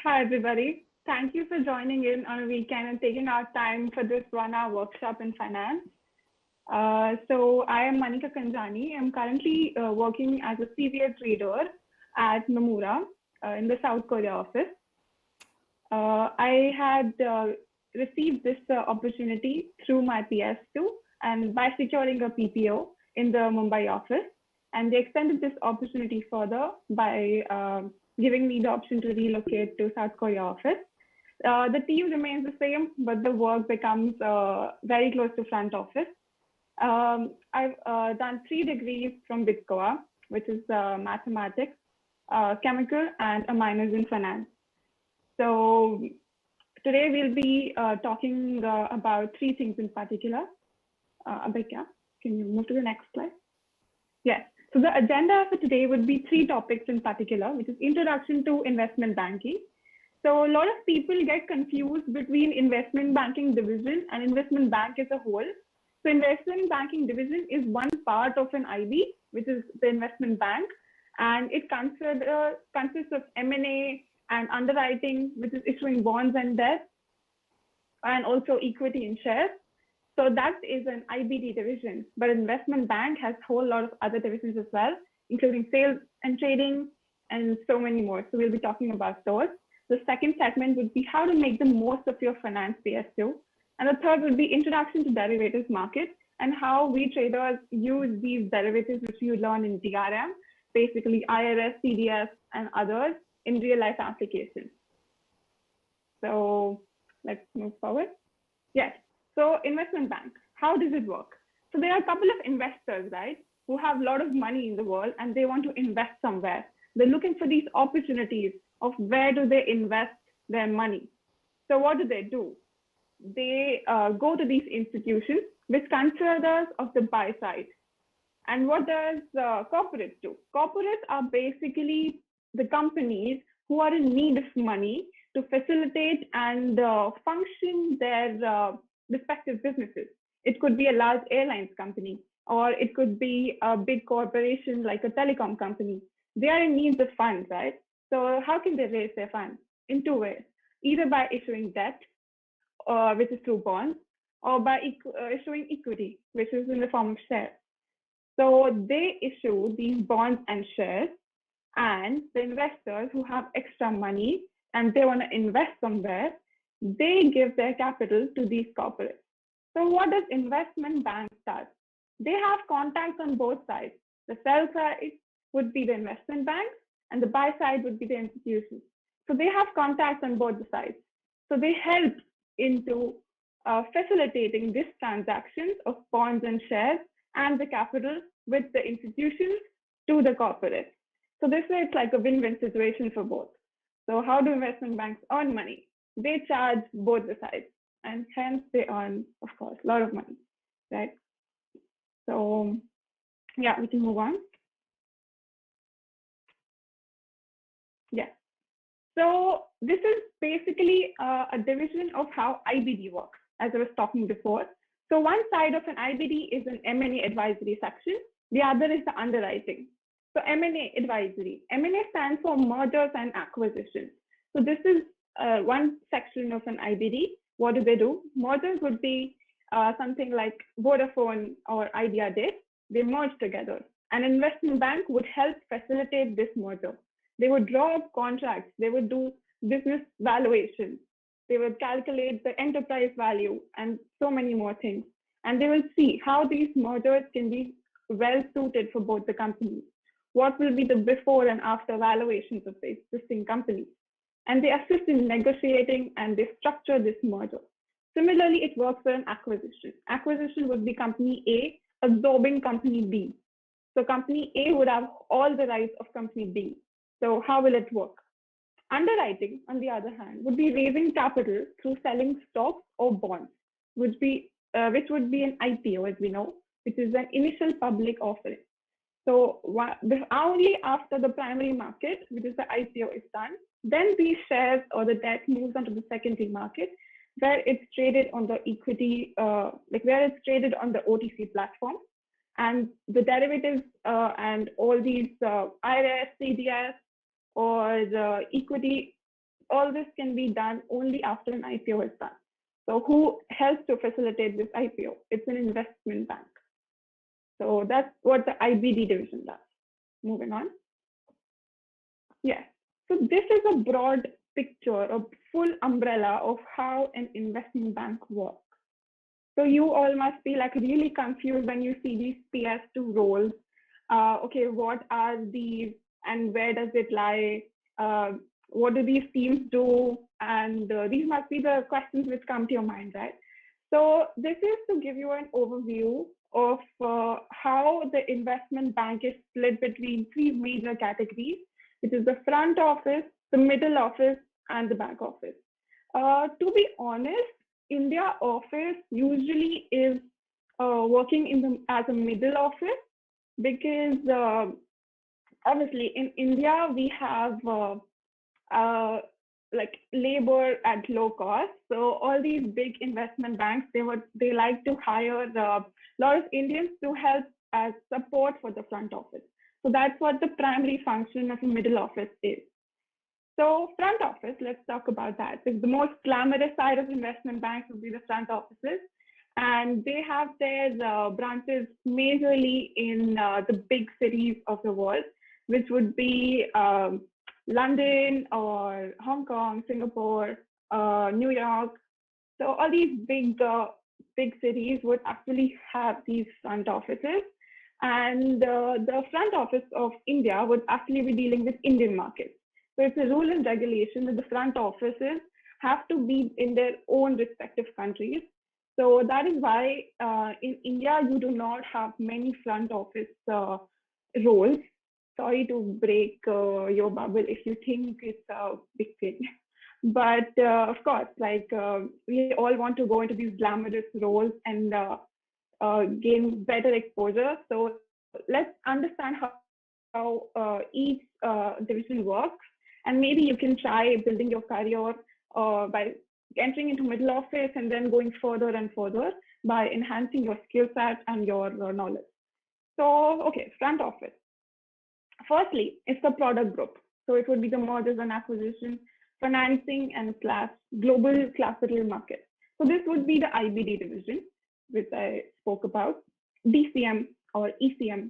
Hi, everybody. Thank you for joining in on a weekend and taking our time for this 1 hour workshop in finance. I am Manika Kanjani. I'm currently working as a CVA trader at Nomura in the South Korea office. I had received this opportunity through my PS2 and by securing a PPO in the Mumbai office. And they extended this opportunity further by giving me the option to relocate to South Korea office. The team remains the same, but the work becomes very close to front office. I've done 3 degrees from BITSian, which is mathematics, chemical, and a minors in finance. So today we'll be talking about 3 things in particular. Abhigya, can you move to the next slide? Yes. So the agenda for today would be 3 topics in particular, which is introduction to investment banking. So a lot of people get confused between investment banking division and investment bank as a whole. So investment banking division is one part of an IB, which is the investment bank, and it consists of M&A and underwriting, which is issuing bonds and debt, and also equity in shares. So that is an IBD division, but investment bank has a whole lot of other divisions as well, including sales and trading and so many more. So we'll be talking about those. The second segment would be how to make the most of your finance PS2. And the third would be introduction to derivatives market and how we traders use these derivatives, which you learn in DRM, basically IRS, CDS, and others in real life applications. So let's move forward. Yes. So investment bank, how does it work? So there are a couple of investors, right, who have a lot of money in the world and they want to invest somewhere. They're looking for these opportunities of where do they invest their money. So what do? They go to these institutions which consider us of the buy side. And what does corporates do? Corporates are basically the companies who are in need of money to facilitate and function their respective businesses. It could be a large airlines company, or it could be a big corporation like a telecom company. They are in need of funds, right? So how can they raise their funds? In 2 ways, either by issuing debt, which is through bonds, or by issuing equity, which is in the form of shares. So they issue these bonds and shares, and the investors who have extra money and they want to invest somewhere, they give their capital to these corporates. So what does investment bank does? They have contacts on both sides. The sell side would be the investment banks and the buy side would be the institutions. So they have contacts on both the sides. So they help into facilitating these transactions of bonds and shares and the capital with the institutions to the corporate. So this way it's like a win-win situation for both. So how do investment banks earn money? They charge both the sides and hence they earn, of course, a lot of money, right? So yeah, we can move on. Yeah. So this is basically a division of how IBD works, as I was talking before. So one side of an IBD is an M&A advisory section. The other is the underwriting. So M&A advisory. M&A stands for mergers and acquisitions. So this is one section of an IBD. What do they do? Mergers would be something like Vodafone or Idea did. They merge together. An investment bank would help facilitate this merger. They would draw up contracts. They would do business valuations. They would calculate the enterprise value and so many more things. And they will see how these mergers can be well suited for both the companies. What will be the before and after valuations of the existing companies? And they assist in negotiating and they structure this merger. Similarly, it works for an acquisition. Acquisition would be company A absorbing company B. So company A would have all the rights of company B. So how will it work? Underwriting, on the other hand, would be raising capital through selling stocks or bonds, which would be an IPO, as we know, which is an initial public offering. So only after the primary market, which is the IPO, is done, then these shares or the debt moves onto the secondary market, where it's traded on the equity, where it's traded on the OTC platform. And the derivatives and all these IRS, CDS, or the equity all this can be done only after an IPO is done. So who helps to facilitate this IPO? It's an investment bank. So that's what the IBD division does. Moving on. Yes. So this is a broad picture, a full umbrella of how an investment bank works. So you all must be like really confused when you see these PS2 roles. Okay, what are these and where does it lie? What do these teams do? And these must be the questions which come to your mind, right? So this is to give you an overview of how the investment bank is split between three major categories, which is the front office, the middle office, and the back office. To be honest, India office usually is working as a middle office because obviously in India we have like labor at low cost. So all these big investment banks, they like to hire a lot of Indians to help as support for the front office. So that's what the primary function of a middle office is. So front office, let's talk about that. So the most glamorous side of investment banks would be the front offices. And they have their branches majorly in the big cities of the world, which would be London or Hong Kong, Singapore, New York. So all these big cities would actually have these front offices. And the front office of India would actually be dealing with Indian markets. So it's a rule and regulation that the front offices have to be in their own respective countries. So that is why in India, you do not have many front office roles. Sorry to break your bubble if you think it's a big thing. But of course, like we all want to go into these glamorous roles and gain better exposure. So let's understand how each division works. And maybe you can try building your career by entering into middle office and then going further and further by enhancing your skill set and your knowledge. So, okay, front office. Firstly, it's the product group. So it would be the mergers and acquisition, financing, and global capital market. So this would be the IBD division, which I spoke about. DCM or ECM,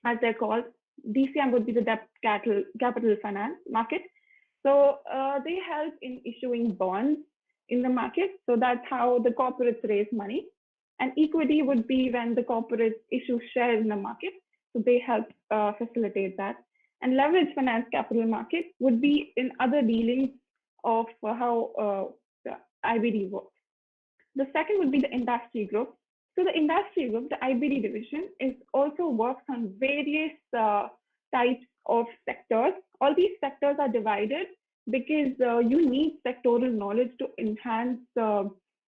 as they're called. DCM would be the debt capital finance market. So they help in issuing bonds in the market. So that's how the corporates raise money. And equity would be when the corporates issue shares in the market. So they help facilitate that. And leverage finance capital market would be in other dealings of how the IBD works. The second would be the industry group. So the industry group, the IBD division, also works on various types of sectors. All these sectors are divided because you need sectoral knowledge to enhance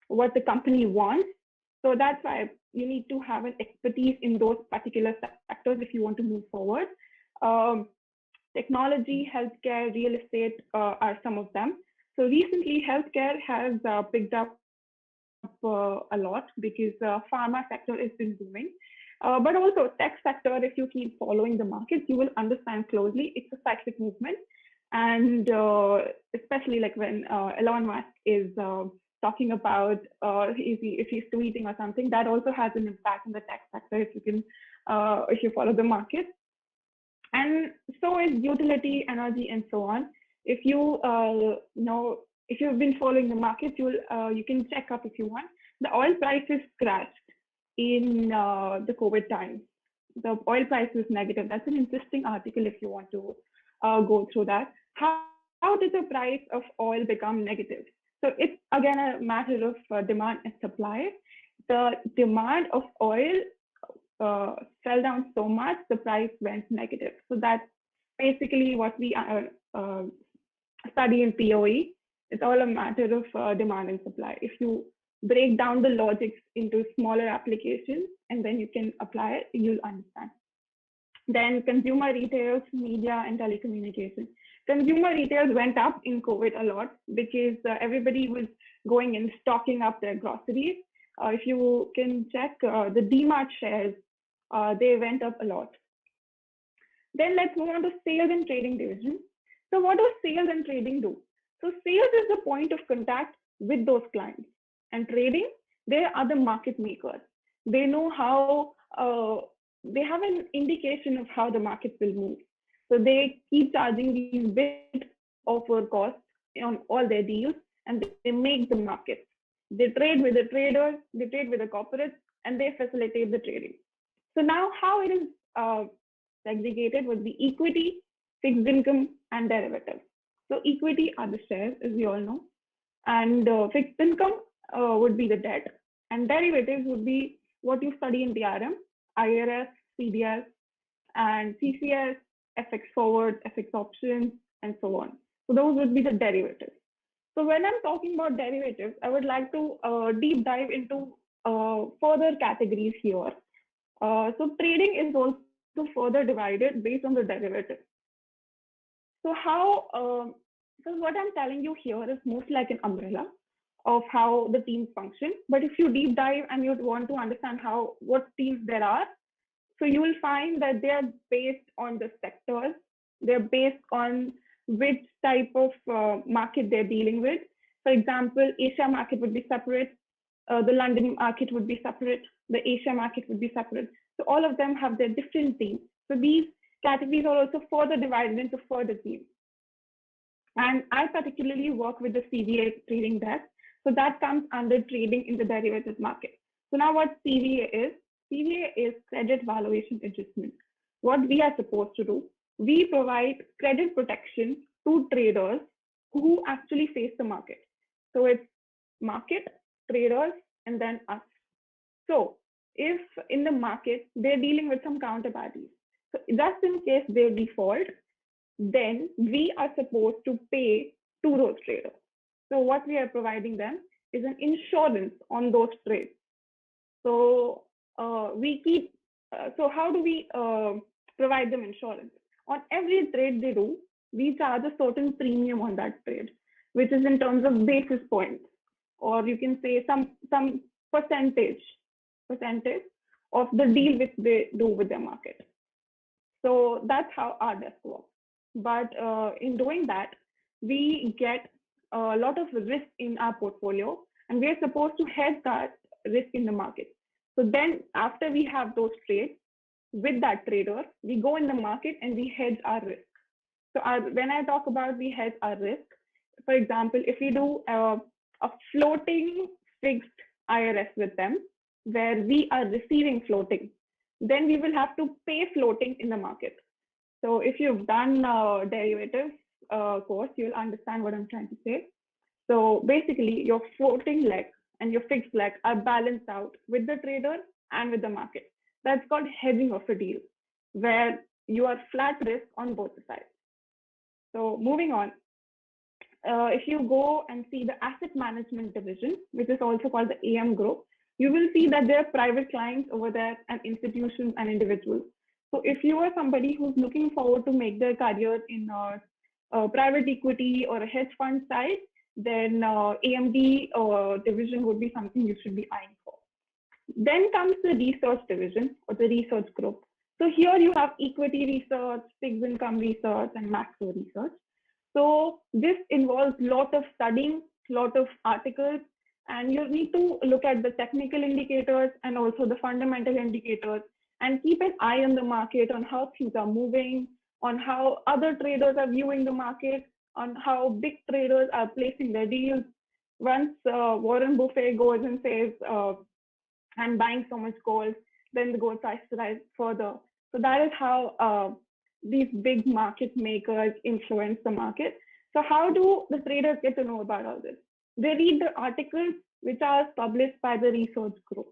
what the company wants. So that's why you need to have an expertise in those particular sectors if you want to move forward. Technology, healthcare, real estate are some of them. So recently, healthcare has picked up a lot because pharma sector has been booming. But also tech sector, if you keep following the markets, you will understand closely. It's a cyclic movement. And especially like when Elon Musk is talking about if he's tweeting or something, that also has an impact on the tech sector if you follow the market. And so is utility, energy, and so on. If you if you've been following the markets, you can check up if you want. The oil prices crashed in the COVID times. The oil price was negative. That's an interesting article if you want to go through that. How did the price of oil become negative? So it's again a matter of demand and supply. The demand of oil fell down so much, the price went negative. So that's basically what we study in POE. It's all a matter of demand and supply. If you break down the logics into smaller applications and then you can apply it, you'll understand. Then consumer retails, media, and telecommunications. Consumer retails went up in COVID a lot because everybody was going and stocking up their groceries. If you can check the DMart shares, they went up a lot. Then let's move on to sales and trading division. So what does sales and trading do? So sales is the point of contact with those clients, and trading, they are the market makers. They know how, they have an indication of how the market will move. So they keep charging these bid offer costs on all their deals, and they make the market. They trade with the traders, they trade with the corporates, and they facilitate the trading. So now how it is segregated would be equity, fixed income, and derivatives. So equity are the shares, as we all know, and fixed income would be the debt, and derivatives would be what you study in DRM, IRS, CDS, and CCS, FX forward, FX options, and so on. So those would be the derivatives. So when I'm talking about derivatives, I would like to deep dive into further categories here. So trading is also further divided based on the derivatives. So so what I'm telling you here is most like an umbrella of how the teams function. But if you deep dive and you want to understand what teams there are, so you will find that they are based on the sectors. They're based on which type of market they're dealing with. For example, Asia market would be separate. The London market would be separate. The Asia market would be separate. So all of them have their different teams. So these categories are also further divided into further teams. And I particularly work with the CVA trading desk. So that comes under trading in the derivatives market. So now what CVA is? CVA is credit valuation adjustment. What we are supposed to do, we provide credit protection to traders who actually face the market. So it's market, traders, and then us. So if in the market, they're dealing with some counterparties. So just in case they default, then we are supposed to pay to those traders. So what we are providing them is an insurance on those trades. So so how do we provide them insurance? On every trade they do, we charge a certain premium on that trade, which is in terms of basis points, or you can say some percentage of the deal which they do with their market. So that's how our desk works. But in doing that, we get a lot of risk in our portfolio, and we are supposed to hedge that risk in the market. So then after we have those trades with that trader, we go in the market and we hedge our risk. So when I talk about we hedge our risk, for example, if we do a floating fixed IRS with them, where we are receiving floating, then we will have to pay floating in the market. So if you've done derivatives course, you'll understand what I'm trying to say. So basically, your floating leg and your fixed leg are balanced out with the trader and with the market. That's called hedging of a deal, where you are flat risk on both sides. So moving on, if you go and see the asset management division, which is also called the AM group, you will see that there are private clients over there and institutions and individuals. So if you are somebody who's looking forward to make their career in private equity or a hedge fund side, then AMD division would be something you should be eyeing for. Then comes the research division or the research group. So here you have equity research, fixed income research, and macro research. So this involves a lot of studying, a lot of articles, and you need to look at the technical indicators and also the fundamental indicators, and keep an eye on the market, on how things are moving, on how other traders are viewing the market, on how big traders are placing their deals. Once Warren Buffett goes and says, I'm buying so much gold, then the gold price rise further. So that is how these big market makers influence the market. So how do the traders get to know about all this? They read the articles which are published by the research group.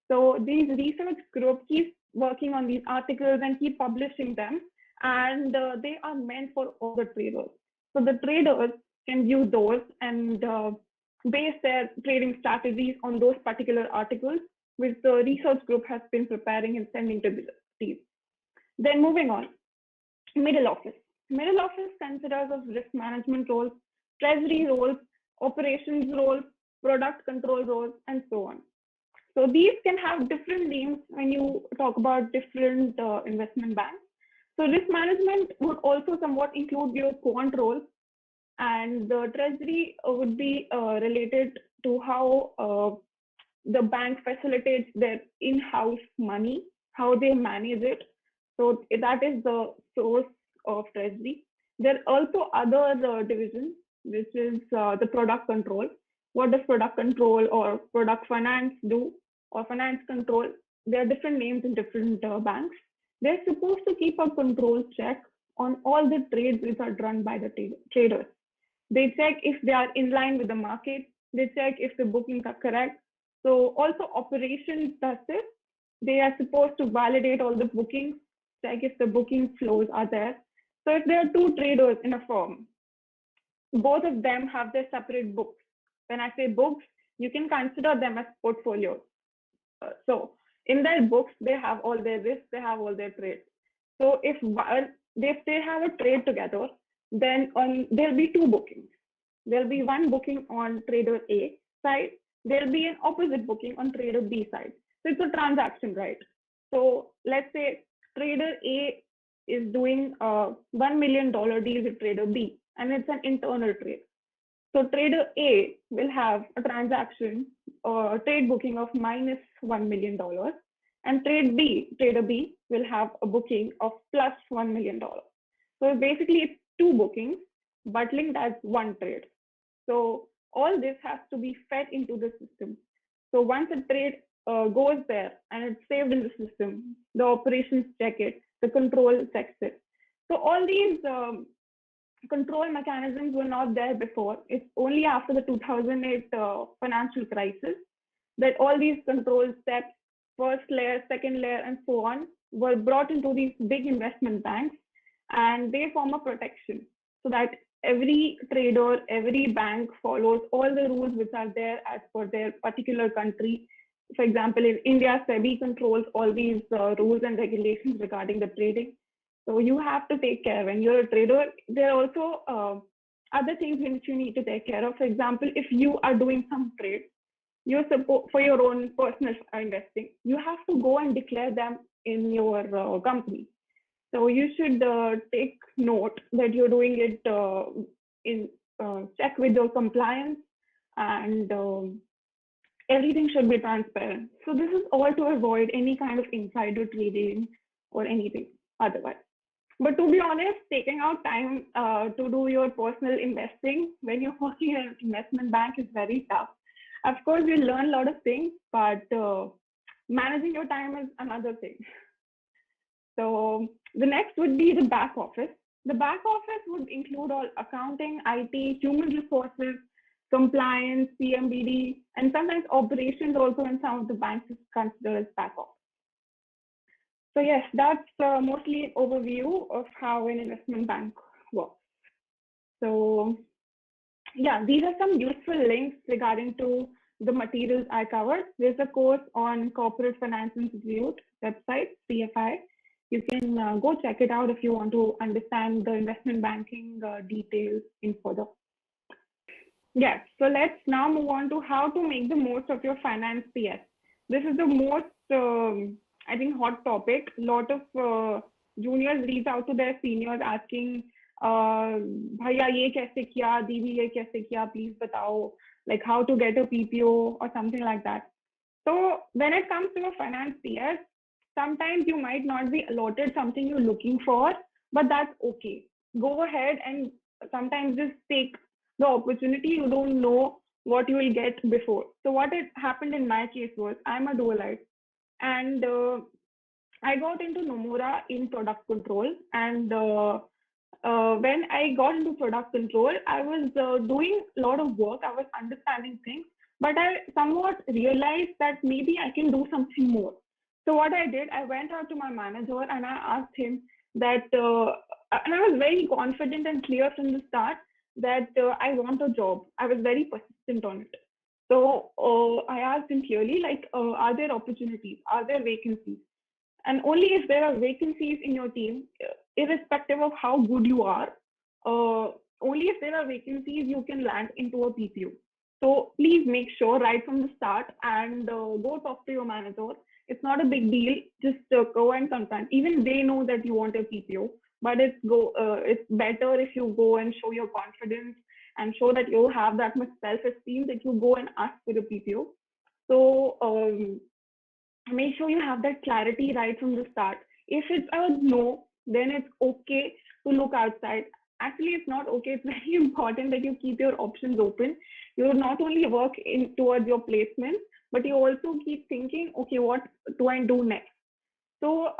So these research group keep working on these articles and keep publishing them, and they are meant for all the traders. So the traders can view those and base their trading strategies on those particular articles, which the research group has been preparing and sending to the team. Then moving on, middle office. Middle office considers of risk management roles, treasury roles, operations roles, product control roles, and so on. So these can have different names when you talk about different investment banks. So risk management would also somewhat include your quant roles, And the treasury would be related to how the bank facilitates their in-house money, how they manage it. So that is the source of treasury. There are also other divisions, which is the product control. What does product control or product finance do, or finance control? There are different names in different banks. They're supposed to keep a control check on all the trades which are run by the traders. They check if they are in line with the market. They check if the bookings are correct. So also operations does this. They are supposed to validate all the bookings, check if the booking flows are there. So if there are two traders in a firm, both of them have their separate books. When I say books, you can consider them as portfolios. So in their books, they have all their risks, they have all their trades. So if they have a trade together, then there'll be two bookings. There'll be one booking on trader A side. There'll be an opposite booking on trader B side. So it's a transaction, right? So let's say trader A is doing a $1 million deal with trader B, and it's an internal trade. So trader A will have a transaction or trade booking of minus $1 million, and trader B will have a booking of plus $1 million. So basically it's two bookings, but linked as one trade. So all this has to be fed into the system. So once a trade goes there and it's saved in the system, the operations check it, the control checks it. So all these control mechanisms were not there before. It's only after the 2008 financial crisis that all these control steps, first layer, second layer, and so on, were brought into these big investment banks, and they form a protection so that every trader, every bank follows all the rules which are there as per their particular country. For example, in India, SEBI controls all these rules and regulations regarding the trading. So you have to take care when you're a trader. There are also other things which you need to take care of. For example, if you are doing some trades, you're supposed for your own personal investing, you have to go and declare them in your company. So you should take note that you're doing it in check with your compliance, and everything should be transparent. So this is all to avoid any kind of insider trading or anything otherwise. But to be honest, taking out time to do your personal investing when you're working in an investment bank is very tough. Of course, you learn a lot of things, but managing your time is another thing. So the next would be the back office. The back office would include all accounting, IT, human resources, compliance, CMBD, and sometimes operations also in some of the banks is considered as back office. So yes, that's mostly an overview of how an investment bank works. So yeah, these are some useful links regarding to the materials I covered. There's a course on Corporate Finance Institute website, CFI. You can go check it out if you want to understand the investment banking details in further. Yeah, so let's now move on to how to make the most of your finance PS. This is the most, I think, hot topic. A lot of juniors reach out to their seniors asking, Bhaiya ye kaise kiya, Didi ye kaise kiya, please batao, like how to get a PPO or something like that. So when it comes to a finance PS, sometimes you might not be allotted something you're looking for, but that's okay. Go ahead and sometimes just take the opportunity. You don't know what you will get before. So what had happened in my case was I'm a dualite, and I got into Nomura in product control. And when I got into product control, I was doing a lot of work. I was understanding things, but I somewhat realized that maybe I can do something more. So what I did, I went out to my manager and I asked him that, and I was very confident and clear from the start that I want a job. I was very persistent on it. So I asked him clearly, like, are there opportunities? Are there vacancies? And only if there are vacancies in your team, irrespective of how good you are, only if there are vacancies, you can land into a PPO. So please make sure right from the start and go talk to your manager. It's not a big deal. Just go and consult. Even they know that you want a PPO, but it's better if you go and show your confidence and show that you have that much self-esteem that you go and ask for a PPO. So make sure you have that clarity right from the start. If it's a no, then it's okay to look outside. Actually, it's not okay. It's very important that you keep your options open. You not only work in towards your placement, but you also keep thinking, okay, what do I do next? So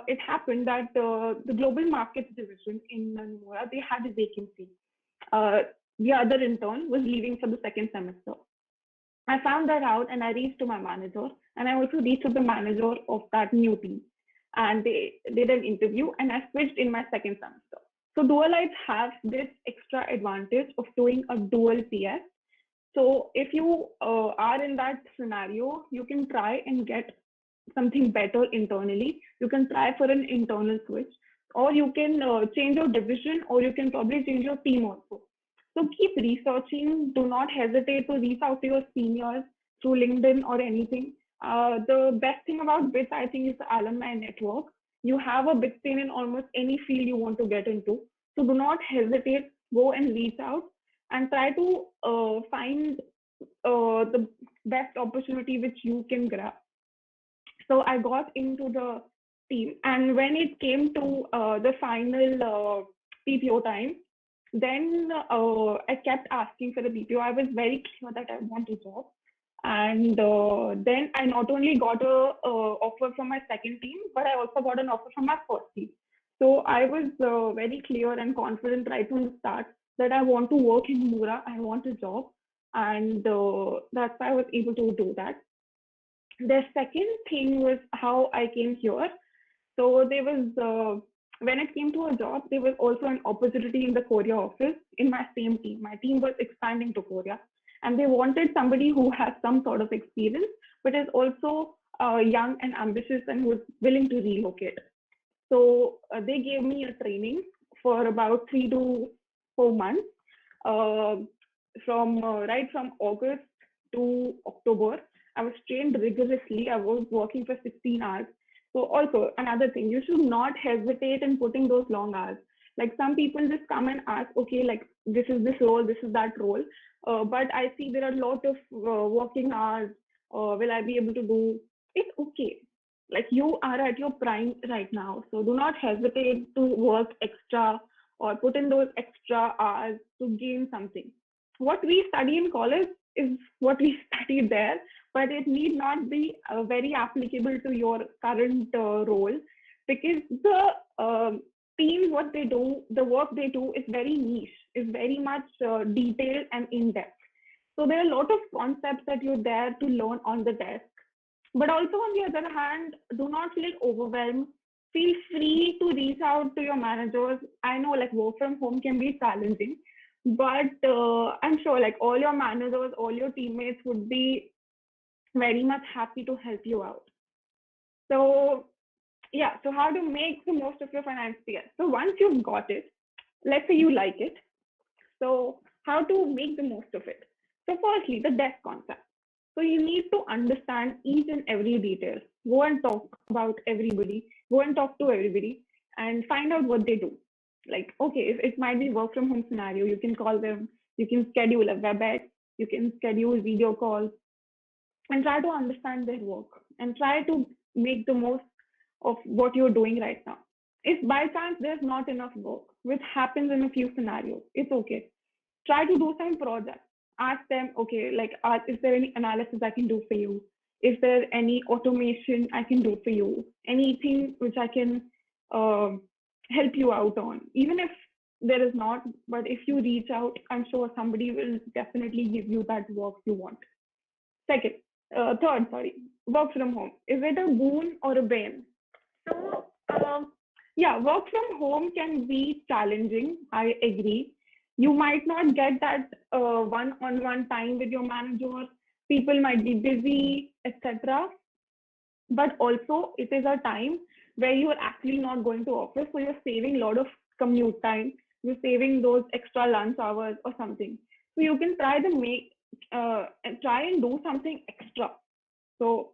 it happened that the global markets division in Nomura, they had a vacancy. The other intern was leaving for the second semester. I found that out and I reached to my manager, and I also reached to the manager of that new team. And they did an interview, and I switched in my second semester. So dualites have this extra advantage of doing a dual PS. So if you are in that scenario, you can try and get something better internally. You can try for an internal switch, or you can change your division, or you can probably change your team also. So keep researching. Do not hesitate to reach out to your seniors through LinkedIn or anything. The best thing about BITS, I think, is the alumni network. You have a BITSian in almost any field you want to get into. So do not hesitate. Go and reach out and try to find the best opportunity which you can grab. So I got into the team, and when it came to the final PPO time, then I kept asking for the PPO. I was very clear that I want a job, and then I not only got a offer from my second team, but I also got an offer from my first team. So I was very clear and confident right from the start that I want to work in Nomura. I want a job, and that's why I was able to do that. The second thing was how I came here. So there was, when it came to a job, there was also an opportunity in the Korea office in my same team. My team was expanding to Korea, and they wanted somebody who has some sort of experience, but is also young and ambitious and who is willing to relocate. So they gave me a training for about 3 to 4 months, right from August to October. I was trained rigorously. I was working for 16 hours. So also another thing, you should not hesitate in putting those long hours. Like some people just come and ask, okay, like this is this role, this is that role. But I see there are a lot of working hours. Will I be able to do? It's okay. Like you are at your prime right now. So do not hesitate to work extra or put in those extra hours to gain something. What we study in college is what we study there, but it need not be very applicable to your current role, because the teams, what they do, the work they do is very niche, is very much detailed and in-depth. So there are a lot of concepts that you're there to learn on the desk. But also on the other hand, do not feel overwhelmed. Feel free to reach out to your managers. I know like work from home can be challenging, but I'm sure like all your managers, all your teammates would be very much happy to help you out. So yeah, so how to make the most of your finance PS. So once you've got it, let's say you like it. So how to make the most of it? So firstly, the desk concept. So you need to understand each and every detail. Go and talk about everybody. Go and talk to everybody and find out what they do. Like, okay, if it might be work from home scenario, you can call them, you can schedule a WebEx, you can schedule video calls, and try to understand their work and try to make the most of what you're doing right now. If by chance there's not enough work, which happens in a few scenarios, it's okay. Try to do some projects. Ask them, okay, like, is there any analysis I can do for you? Is there any automation I can do for you? Anything which I can help you out on? Even if there is not, but if you reach out, I'm sure somebody will definitely give you that work you want. Third, work from home. Is it a boon or a bane? So, yeah, work from home can be challenging. I agree. You might not get that one-on-one time with your manager. People might be busy, etc. But also, it is a time where you are actually not going to office, so you're saving a lot of commute time. You're saving those extra lunch hours or something. So you can try and do something extra. So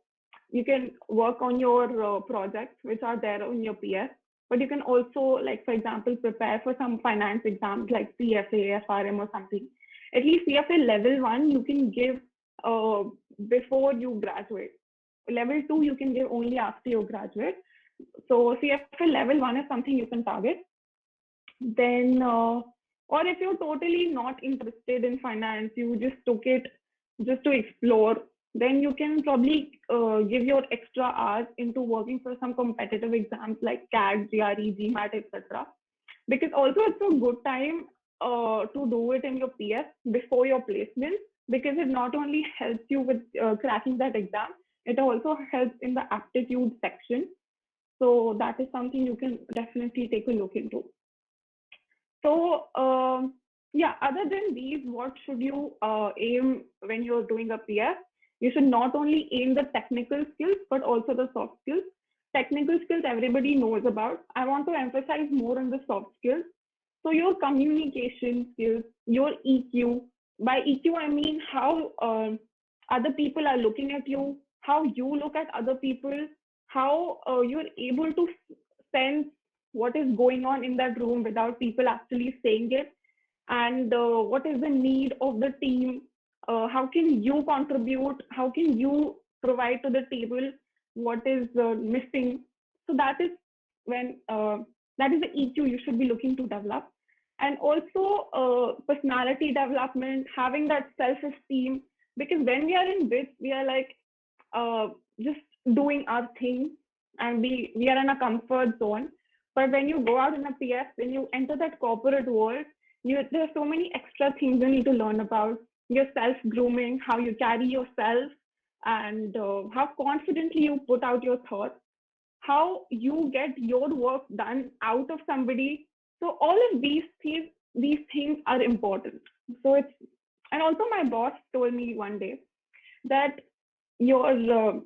you can work on your projects which are there on your PS, but you can also, like, for example, prepare for some finance exams like CFA, FRM or something. at least CFA level 1 you can give before you graduate. Level 2 you can give only after you graduate. So CFA level 1 is something you can target. Then, or if you're totally not interested in finance, you just took it just to explore, then you can probably give your extra hours into working for some competitive exams like CAT, GRE, GMAT, etc. Because also it's a good time to do it in your PS before your placement, because it not only helps you with cracking that exam, it also helps in the aptitude section. So that is something you can definitely take a look into. So yeah, other than these, what should you aim when you're doing a PS? You should not only aim the technical skills, but also the soft skills. Technical skills everybody knows about. I want to emphasize more on the soft skills. So your communication skills, your EQ. By EQ, I mean how other people are looking at you, how you look at other people, how you're able to sense what is going on in that room without people actually saying it, and what is the need of the team, how can you contribute, how can you provide to the table what is missing. So that is when that is the EQ you should be looking to develop. And also personality development, having that self-esteem, because when we are in BITS, we are like just doing our thing, and we are in a comfort zone. But when you go out in a PS, when you enter that corporate world, there are so many extra things you need to learn about: your self-grooming, how you carry yourself, and how confidently you put out your thoughts, how you get your work done out of somebody. So all of these things are important. So it's, and also my boss told me one day that your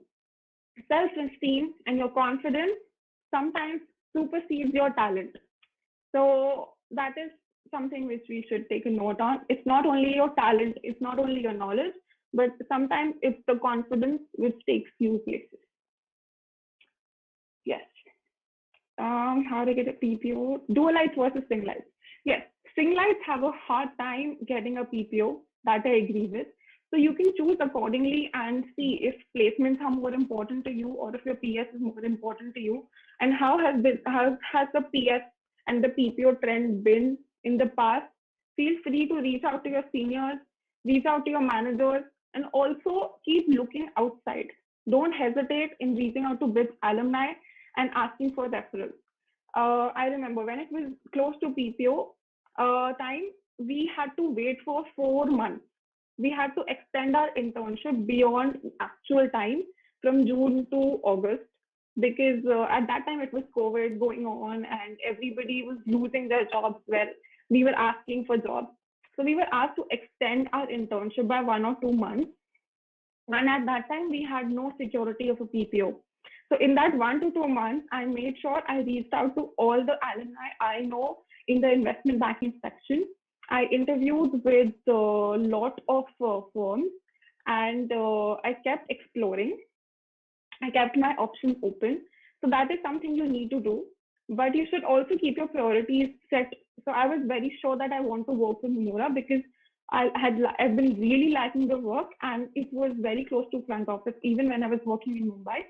self-esteem and your confidence sometimes supersedes your talent. So that is something which we should take a note on. It's not only your talent, it's not only your knowledge, but sometimes it's the confidence which takes you places. Yes. How to get a PPO? Dual lights versus single lights. Yes, single lights have a hard time getting a PPO. That I agree with. So you can choose accordingly and see if placements are more important to you, or if your PS is more important to you, and how has the PS and the PPO trend been in the past. Feel free to reach out to your seniors, reach out to your managers, and also keep looking outside. Don't hesitate in reaching out to BITS alumni and asking for referrals. I remember when it was close to PPO time, we had to wait for 4 months. We had to extend our internship beyond actual time from June to August, because at that time it was COVID going on and everybody was losing their jobs where we were asking for jobs. So we were asked to extend our internship by 1 or 2 months. And at that time, we had no security of a PPO. So in that 1 to 2 months, I made sure I reached out to all the alumni I know in the investment banking section. I interviewed with a lot of firms, and I kept exploring. I kept my options open. So that is something you need to do. But you should also keep your priorities set. So I was very sure that I want to work with Nomura, because I've been really liking the work, and it was very close to front office even when I was working in Mumbai.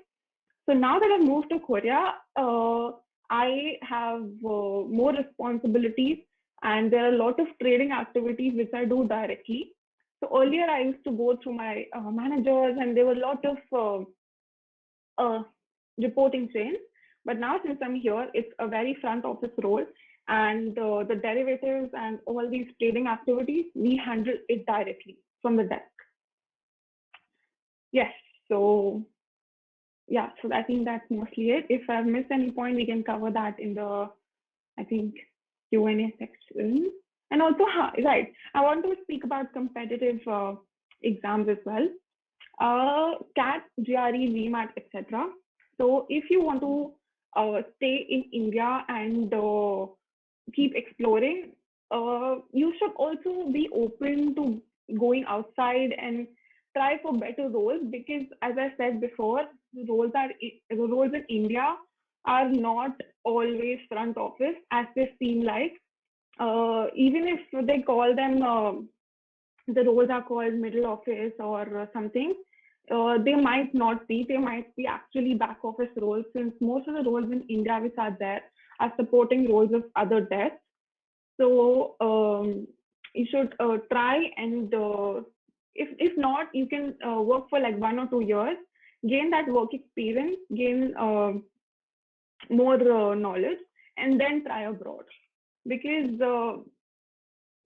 So now that I've moved to Korea, I have more responsibilities, and there are a lot of trading activities which I do directly. So earlier I used to go through my managers, and there were a lot of reporting chains. But now since I'm here, it's a very front office role, and the derivatives and all these trading activities, we handle it directly from the desk. Yes, so yeah, so I think that's mostly it. If I've missed any point, we can cover that in the, I think, Q&A section. And also, right, I want to speak about competitive exams as well. CAT, GRE, VMAT, etc. So if you want to stay in India and keep exploring, you should also be open to going outside and try for better roles, because as I said before, the roles in India are not always front office as they seem like. Even if they call them the roles are called middle office or something. They might not be, they might be actually back office roles, since most of the roles in India which are there are supporting roles of other desks. So you should try, and if not, you can work for like 1 or 2 years, gain that work experience, gain more knowledge, and then try abroad. Because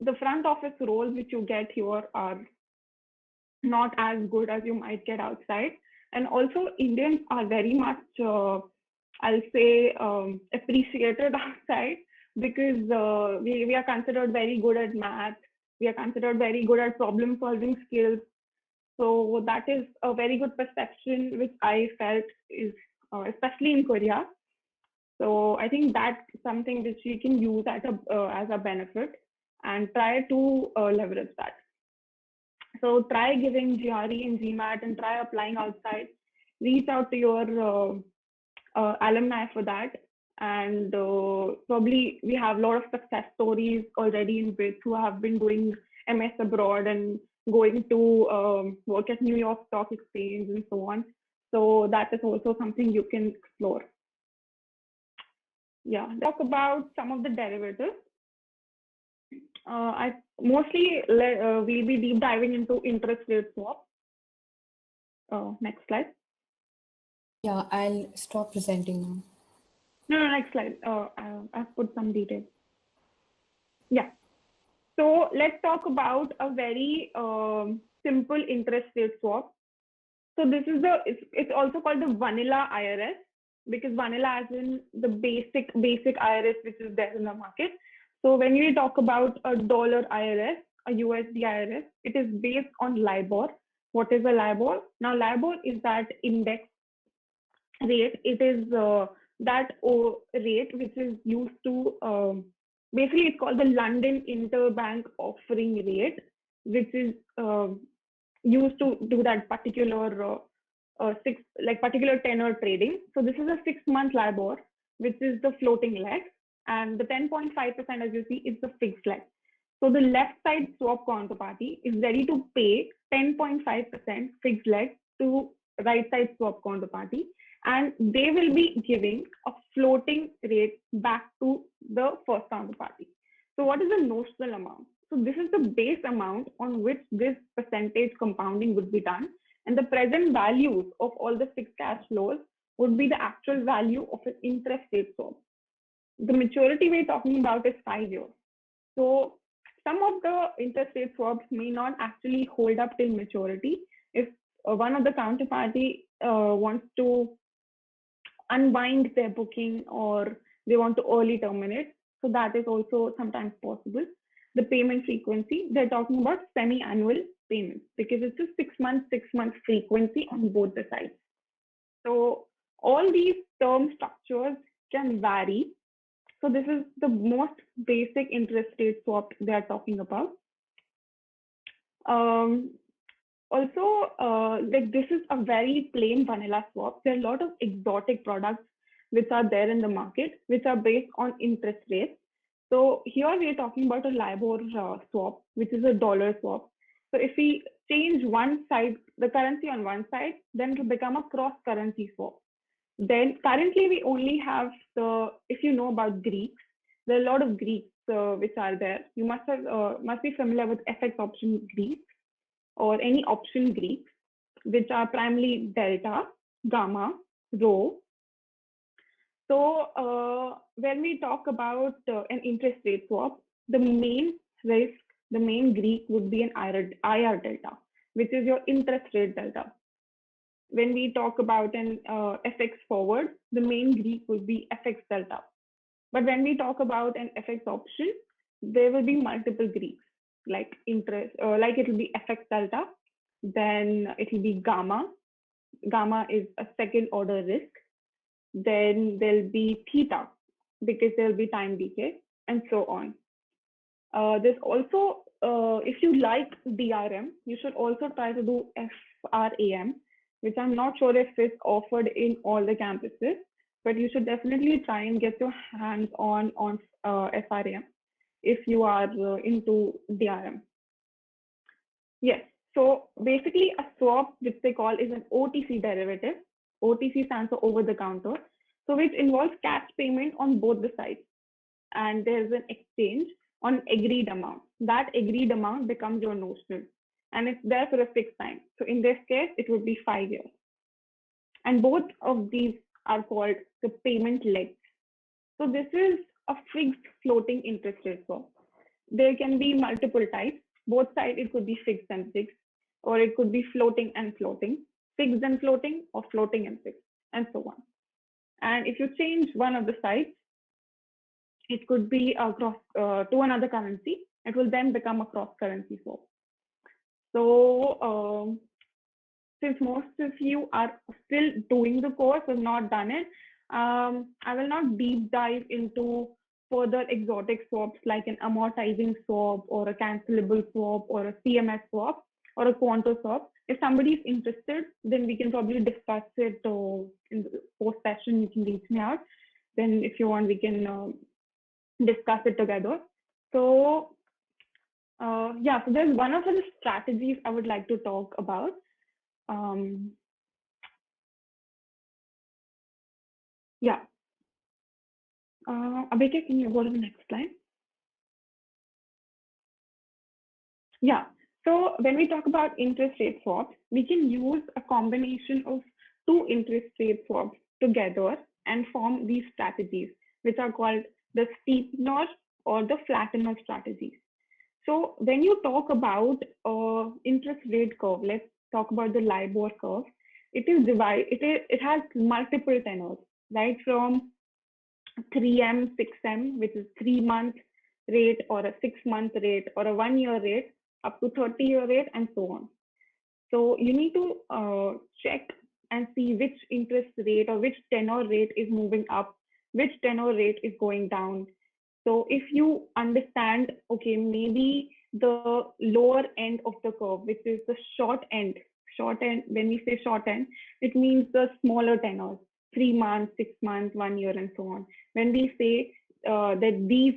the front office roles which you get here are not as good as you might get outside. And also, Indians are very much, I'll say, appreciated outside, because we are considered very good at math. We are considered very good at problem solving skills. So that is a very good perception, which I felt is, especially in Korea. So I think that's something which we can use as a benefit, and try to leverage that. So try giving GRE and GMAT, and try applying outside. Reach out to your alumni for that. And probably we have a lot of success stories already in BITS who have been doing MS abroad and going to work at New York Stock Exchange and so on. So that is also something you can explore. Yeah, talk about some of the derivatives. I mostly we'll be deep diving into interest rate swap. Next slide. Yeah, I'll stop presenting now. No, next slide. I've put some details. Yeah. So let's talk about a very simple interest rate swap. So this is it's also called the vanilla IRS, because vanilla as in the basic IRS which is there in the market. So when we talk about a dollar IRS, a USD IRS, it is based on LIBOR. What is a LIBOR? Now LIBOR is that index rate. It is that rate which is used to basically, it's called the London Interbank Offering Rate, which is used to do that particular particular tenor trading. So this is a 6-month LIBOR, which is the floating leg, and the 10.5%, as you see, is the fixed leg. So the left side swap counterparty is ready to pay 10.5% fixed leg to right side swap counterparty, and they will be giving a floating rate back to the first counterparty. So what is the notional amount? So this is the base amount on which this percentage compounding would be done, and the present values of all the fixed cash flows would be the actual value of an interest rate swap. The maturity we're talking about is 5 years. So some of the interest rate swaps may not actually hold up till maturity. If one of the counterparty wants to unwind their booking, or they want to early terminate, so that is also sometimes possible. The payment frequency, they're talking about semi-annual payments, because it's a 6-month frequency on both the sides. So all these term structures can vary. So this is the most basic interest rate swap they are talking about. Also, like this is a very plain vanilla swap. There are a lot of exotic products which are there in the market, which are based on interest rates. So here we are talking about a LIBOR swap, which is a dollar swap. So if we change one side, the currency on one side, then it will become a cross-currency swap. Then currently we only have if you know about Greeks, there are a lot of Greeks which are there. You must be familiar with FX option Greeks or any option Greeks, which are primarily delta, gamma, rho. So when we talk about an interest rate swap, the main risk, the main Greek would be an IR delta, which is your interest rate delta. When we talk about an FX forward, the main Greek will be FX delta. But when we talk about an FX option, there will be multiple Greeks, like interest, like it will be FX delta, then it will be gamma. Gamma is a second order risk. Then there'll be theta, because there'll be time decay, and so on. There's also, if you like DRM, you should also try to do FRAM, which I'm not sure if it's offered in all the campuses, but you should definitely try and get your hands on FRAM if you are into DRM. Yes. So basically, a swap, which they call, is an OTC derivative. OTC stands for over the counter. So which involves cash payment on both the sides, and there's an exchange on agreed amount. That agreed amount becomes your notional, and it's there for a fixed time. So in this case, it would be 5 years. And both of these are called the payment legs. So this is a fixed floating interest rate swap. There can be multiple types. Both sides, it could be fixed and fixed, or it could be floating and floating, fixed and floating, or floating and fixed, and so on. And if you change one of the sides, it could be across to another currency. It will then become a cross currency swap. So since most of you are still doing the course or not done it, I will not deep dive into further exotic swaps like an amortizing swap or a cancelable swap or a CMS swap or a quanto swap. If somebody is interested, then we can probably discuss it in the post session. You can reach me out. Then if you want, we can discuss it together. So yeah, so there's one of the strategies I would like to talk about. Yeah. Abhigya, can you go to the next slide? Yeah. So when we talk about interest rate swaps, we can use a combination of two interest rate swaps together and form these strategies, which are called the steepener or the flattener strategies. So when you talk about interest rate curve, let's talk about the LIBOR curve. It has multiple tenors, right? From 3M, 6M, which is 3-month rate or a 6-month rate or a 1-year rate, up to 30-year rate, and so on. So you need to check and see which interest rate or which tenor rate is moving up, which tenor rate is going down. So if you understand, okay, maybe the lower end of the curve, which is the short end, when we say short end, it means the smaller tenors, 3 months, 6 months, 1 year, and so on. When we say that these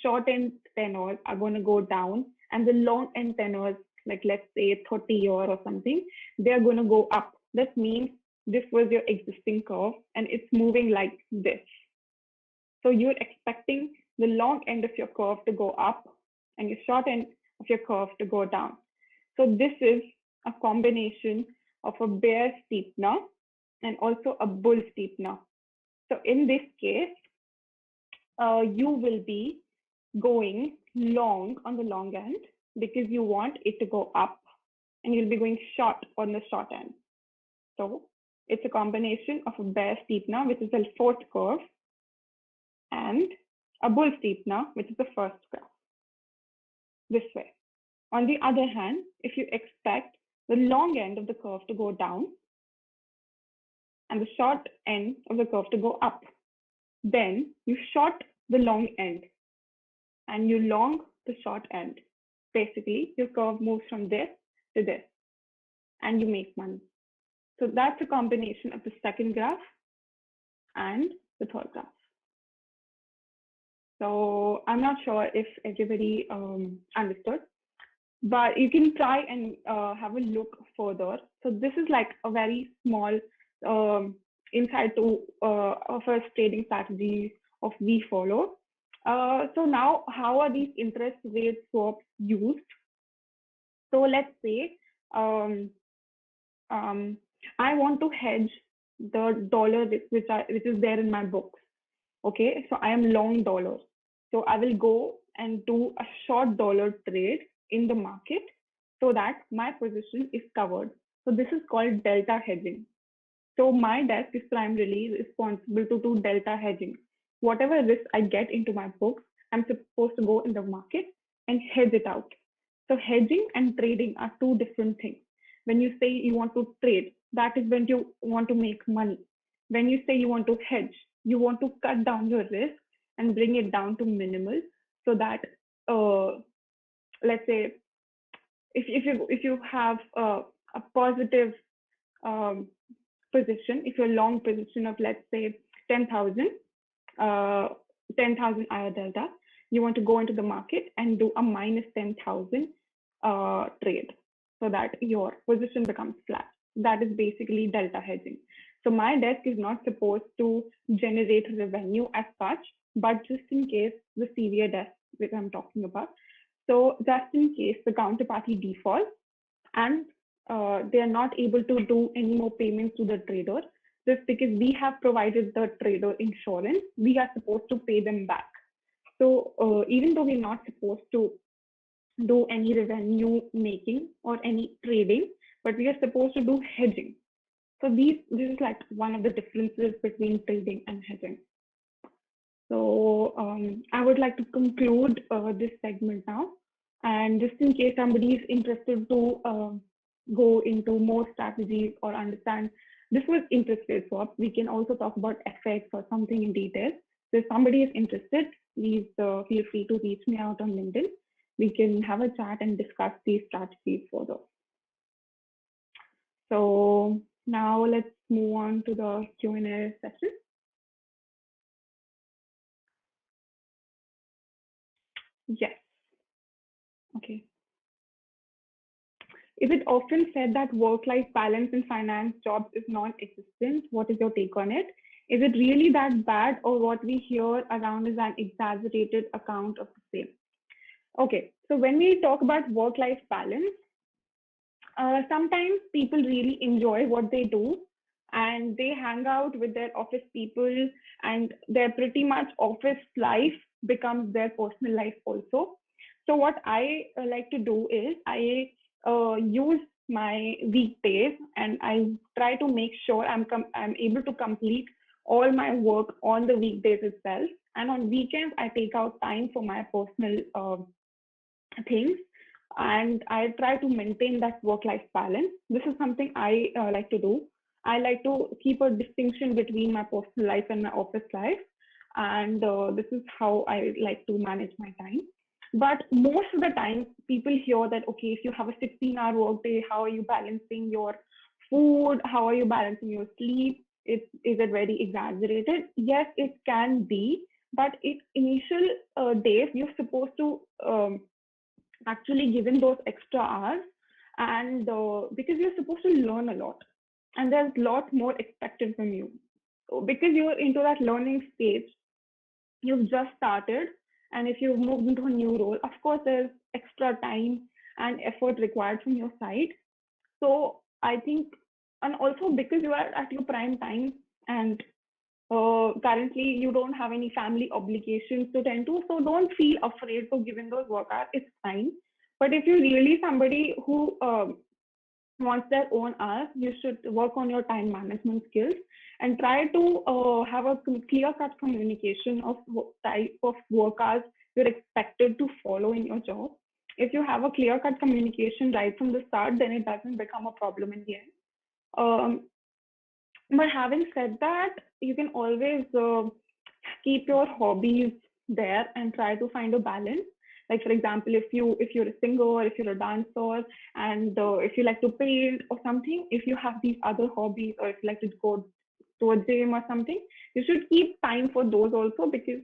short end tenors are going to go down and the long end tenors, like let's say 30-year or something, they're going to go up. That means this was your existing curve and it's moving like this. So you're expecting the long end of your curve to go up and your short end of your curve to go down. So this is a combination of a bear steepener and also a bull steepener. So in this case, you will be going long on the long end because you want it to go up, and you'll be going short on the short end. So it's a combination of a bear steepener, which is the fourth curve, and a bull steepener, which is the first graph, this way. On the other hand, if you expect the long end of the curve to go down and the short end of the curve to go up, then you short the long end and you long the short end. Basically, your curve moves from this to this and you make money. So that's a combination of the second graph and the third graph. So I'm not sure if everybody understood, but you can try and have a look further. So this is like a very small insight to first trading strategy of we follow. So now, how are these interest rate swaps used? So let's say I want to hedge the dollar which is there in my books. Okay, so I am long dollar. So I will go and do a short dollar trade in the market so that my position is covered. So this is called delta hedging. So my desk is primarily responsible to do delta hedging. Whatever risk I get into my books, I'm supposed to go in the market and hedge it out. So hedging and trading are two different things. When you say you want to trade, that is when you want to make money. When you say you want to hedge, you want to cut down your risk and bring it down to minimal so that, let's say, if you have a positive position, if you're long position of, let's say, 10,000 IR delta, you want to go into the market and do a minus 10,000 trade. so that your position becomes flat. That is basically delta hedging. So my desk is not supposed to generate revenue as such, but just in case the CVA desk, which I'm talking about. So just in case the counterparty defaults and they are not able to do any more payments to the trader, just because we have provided the trader insurance, we are supposed to pay them back. So even though we're not supposed to do any revenue making or any trading, but we are supposed to do hedging. So this is like one of the differences between trading and hedging. So I would like to conclude this segment now. And just in case somebody is interested to go into more strategies or understand, this was interest rate swaps. We can also talk about FX or something in detail. So if somebody is interested, please feel free to reach me out on LinkedIn. We can have a chat and discuss these strategies further. So now let's move on to the Q&A session. Yes. Okay. Is it often said that work-life balance in finance jobs is non-existent? What is your take on it? Is it really that bad, or what we hear around is an exaggerated account of the same? Okay, so when we talk about work-life balance, sometimes people really enjoy what they do and they hang out with their office people, and their pretty much office life becomes their personal life also. So what I like to do is I use my weekdays and I try to make sure I'm able to complete all my work on the weekdays itself. And on weekends, I take out time for my personal things, and I try to maintain that work-life balance. This is something I like to do. I like to keep a distinction between my personal life and my office life, and this is how I like to manage my time. But most of the time, people hear that, okay, if you have a 16-hour workday, how are you balancing your food? How are you balancing your sleep? Is it very exaggerated? Yes, it can be, but in initial days, you're supposed to actually given those extra hours, and because you're supposed to learn a lot and there's a lot more expected from you. So because you're into that learning stage, you've just started, and if you've moved into a new role, of course there's extra time and effort required from your side. So I think, and also because you are at your prime time, and currently you don't have any family obligations to tend to, so don't feel afraid to give in those work hours. It's fine. But if you're really somebody who wants their own hours, you should work on your time management skills and try to have a clear-cut communication of what type of work hours you're expected to follow in your job. If you have a clear-cut communication right from the start, then it doesn't become a problem in the end. But having said that, you can always keep your hobbies there and try to find a balance. Like, for example, if you're a singer, or if you're a dancer, and if you like to paint or something, if you have these other hobbies, or if you like to go to a gym or something, you should keep time for those also, because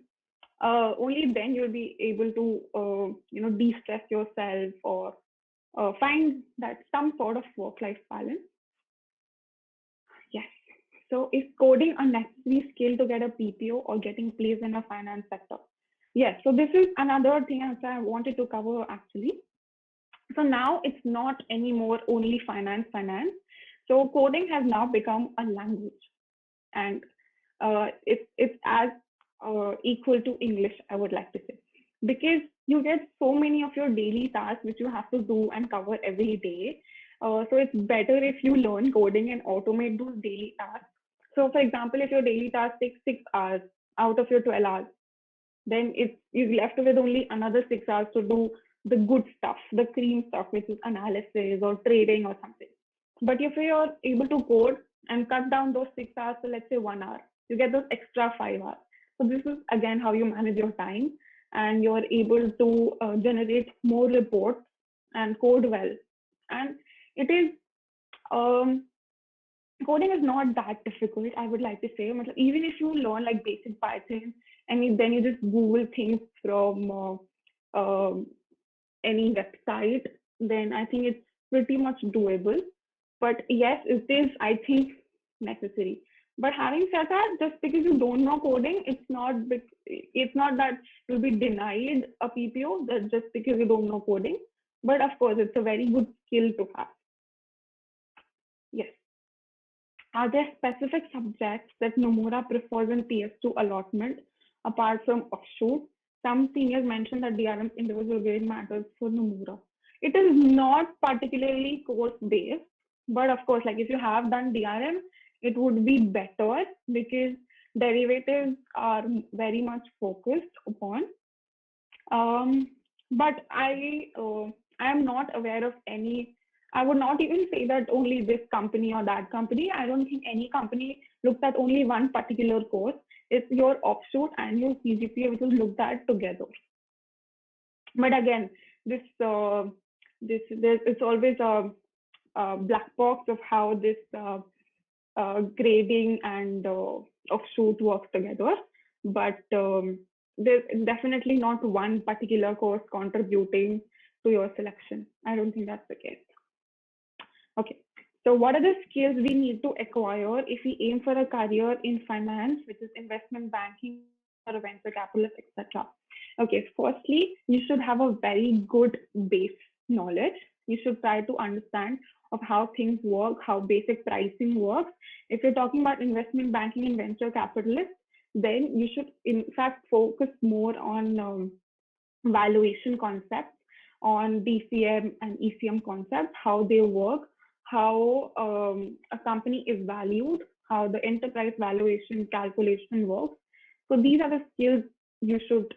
only then you'll be able to de-stress yourself, or find that some sort of work-life balance. Yes. So is coding a necessary skill to get a PPO or getting placed in a finance sector? Yes. So this is another thing I wanted to cover actually. So now it's not anymore only finance. So coding has now become a language, and it's as equal to English, I would like to say, because you get so many of your daily tasks which you have to do and cover every day. So it's better if you learn coding and automate those daily tasks. So for example, if your daily task takes 6 hours out of your 12 hours, then you're left with only another 6 hours to do the good stuff, the cream stuff, which is analysis or trading or something. But if you're able to code and cut down those 6 hours to, let's say, 1 hour, you get those extra 5 hours. So this is again how you manage your time, and you're able to generate more reports and code well. And it is coding is not that difficult, I would like to say. Even if you learn like basic Python, and then you just Google things from any website, then I think pretty much doable. But yes, it is, I think, necessary. But having said that, just because you don't know coding, it's not that you'll be denied a PPO that just because you don't know coding. But of course, it's a very good skill to have. Yes. Are there specific subjects that Nomura prefers in PS2 allotment apart from offshoot? Some seniors mentioned that DRM's individual grade matters for Nomura. It is not particularly course based, but of course, like if you have done DRM, it would be better because derivatives are very much focused upon. But I am not aware of any. I would not even say that only this company or that company. I don't think any company looks at only one particular course. It's your offshoot and your CGPA which is looked at together. But again, it's always a black box of how this grading and offshoot works together. But there's definitely not one particular course contributing to your selection. I don't think that's the case. Okay, so what are the skills we need to acquire if we aim for a career in finance, which is investment banking or a venture capitalist, etc.? Okay, firstly, you should have a very good base knowledge. You should try to understand of how things work, how basic pricing works. If you're talking about investment banking and venture capitalists, then you should in fact focus more on valuation concepts, on DCM and ECM concepts, how they work, how a company is valued, how the enterprise valuation calculation works. So these are the skills you should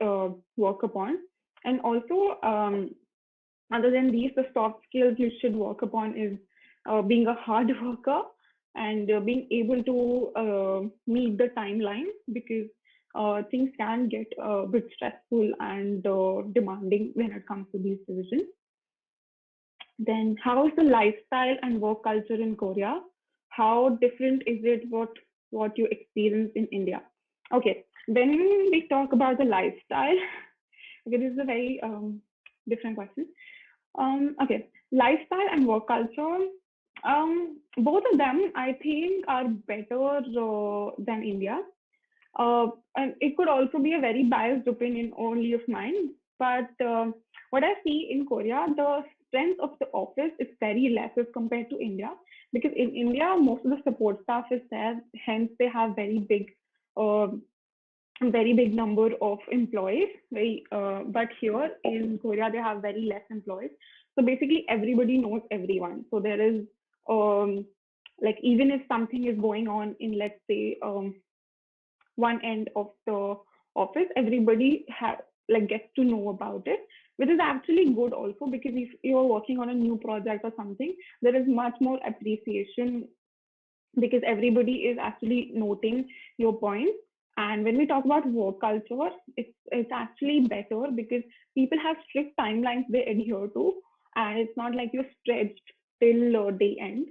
work upon. And also, other than these, the soft skills you should work upon is being a hard worker and being able to meet the timeline, because things can get a bit stressful and demanding when it comes to these decisions. Then how is the lifestyle and work culture in Korea? How different is it what you experience in India? Okay, when we talk about the lifestyle, okay, this is a very different question. Okay, lifestyle and work culture, both of them I think are better than India. And it could also be a very biased opinion only of mine, but what I see in Korea, the strength of the office is very less as compared to India, because in India most of the support staff is there, hence they have very big number of employees. But here in Korea they have very less employees. So basically everybody knows everyone. So there is like even if something is going on in, let's say, one end of the office, everybody gets to know about it, which is actually good also, because if you're working on a new project or something, there is much more appreciation because everybody is actually noting your points. And when we talk about work culture, it's actually better because people have strict timelines they adhere to, and it's not like you're stretched till day end.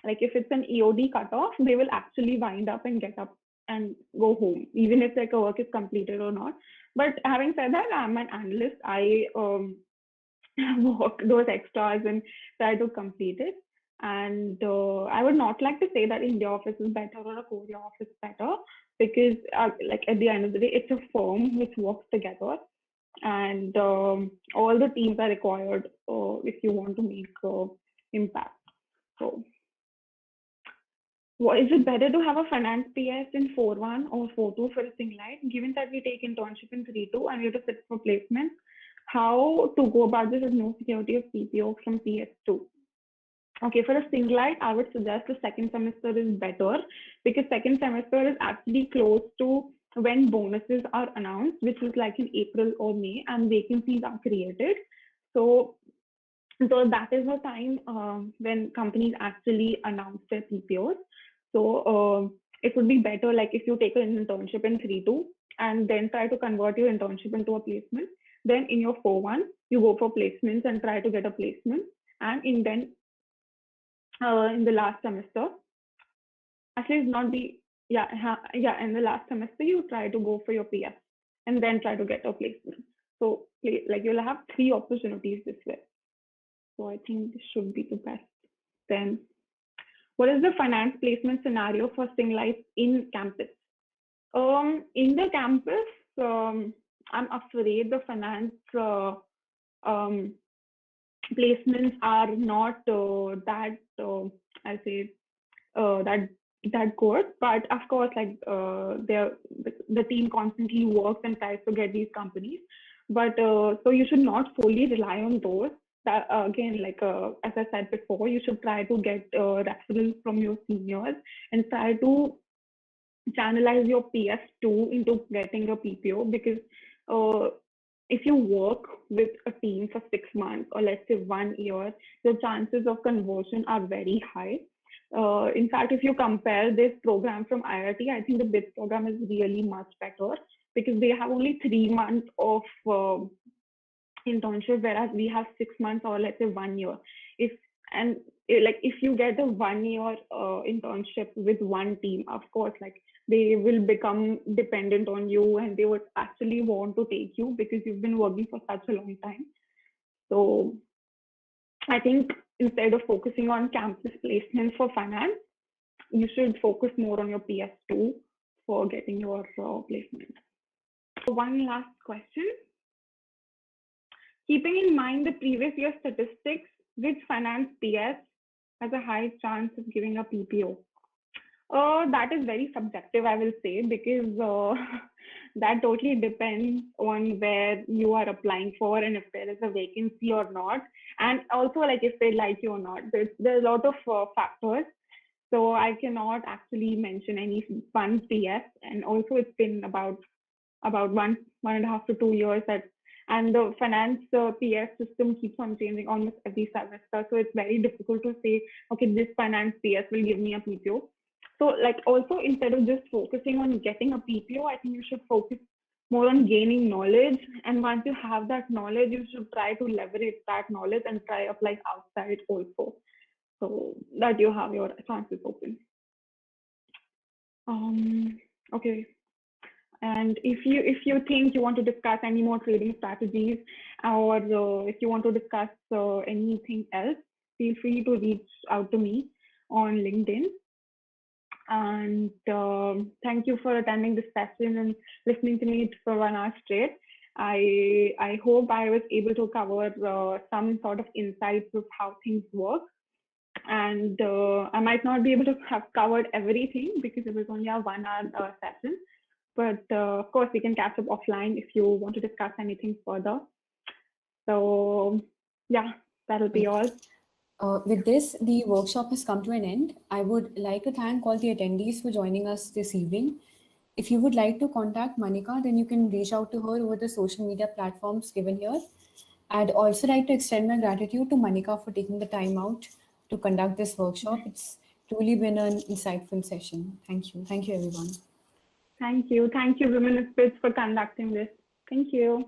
Like if it's an EOD cutoff, they will actually wind up and get up and go home, even if like a work is completed or not. But having said that, I'm an analyst. I work those extras and try to complete it. And I would not like to say that India office is better or a Korea office better, because like at the end of the day, it's a firm which works together, and all the teams are required if you want to make impact. So, is it better to have a finance PS in 4.1 or 4.2 for a single light, given that we take internship in 3.2 and we have to sit for placement? How to go about this with no security of PPO from PS2? Okay, for a single light, I would suggest the second semester is better, because second semester is actually close to when bonuses are announced, which is like in April or May, and vacancies are created. So that is the time when companies actually announce their PPOs. So it would be better like if you take an internship in 3.2 and then try to convert your internship into a placement. Then in your 4.1, you go for placements and try to get a placement. And in the last semester, actually it's not the, in the last semester, you try to go for your PS and then try to get a placement. So like you'll have 3 opportunities this way. So I think this should be the best. Then, what is the finance placement scenario for Singh Life in campus? In the campus, I'm afraid the finance placements are not that I'll say that good, but of course, like the team constantly works and tries to get these companies, but so you should not fully rely on those. That again, like as I said before, you should try to get referrals from your seniors and try to channelize your PS2 into getting a PPO, because if you work with a team for 6 months or let's say 1 year, the chances of conversion are very high. In fact, if you compare this program from IIT, I think the BITS program is really much better because they have only 3 months of internship, whereas we have 6 months or let's say 1 year. If you get a 1 year internship with one team, of course, like they will become dependent on you and they would actually want to take you because you've been working for such a long time. So I think instead of focusing on campus placement for finance, you should focus more on your PS2 for getting your placement. One last question. Keeping in mind the previous year statistics, which finance PS has a high chance of giving a PPO? That is very subjective, I will say, because that totally depends on where you are applying for and if there is a vacancy or not. And also, like if they like you or not. There's a lot of factors. So I cannot actually mention any one PS. And also it's been about 1.5 to 2 years and the finance PS system keeps on changing almost every semester. So it's very difficult to say, okay, this finance PS will give me a PPO. So like also instead of just focusing on getting a PPO, I think you should focus more on gaining knowledge. And once you have that knowledge, you should try to leverage that knowledge and try apply outside also, so that you have your chances open. Okay. And if you think you want to discuss any more trading strategies, or if you want to discuss anything else, feel free to reach out to me on LinkedIn. And thank you for attending this session and listening to me for 1 hour straight. I hope I was able to cover some sort of insights of how things work. And I might not be able to have covered everything because it was only a 1 hour session. But of course, we can catch up offline if you want to discuss anything further. So yeah, that'll be all. With this, the workshop has come to an end. I would like to thank all the attendees for joining us this evening. If you would like to contact Manika, then you can reach out to her over the social media platforms given here. I'd also like to extend my gratitude to Manika for taking the time out to conduct this workshop. It's truly been an insightful session. Thank you. Thank you, everyone. Thank you. Thank you, WomenofBITS, for conducting this. Thank you.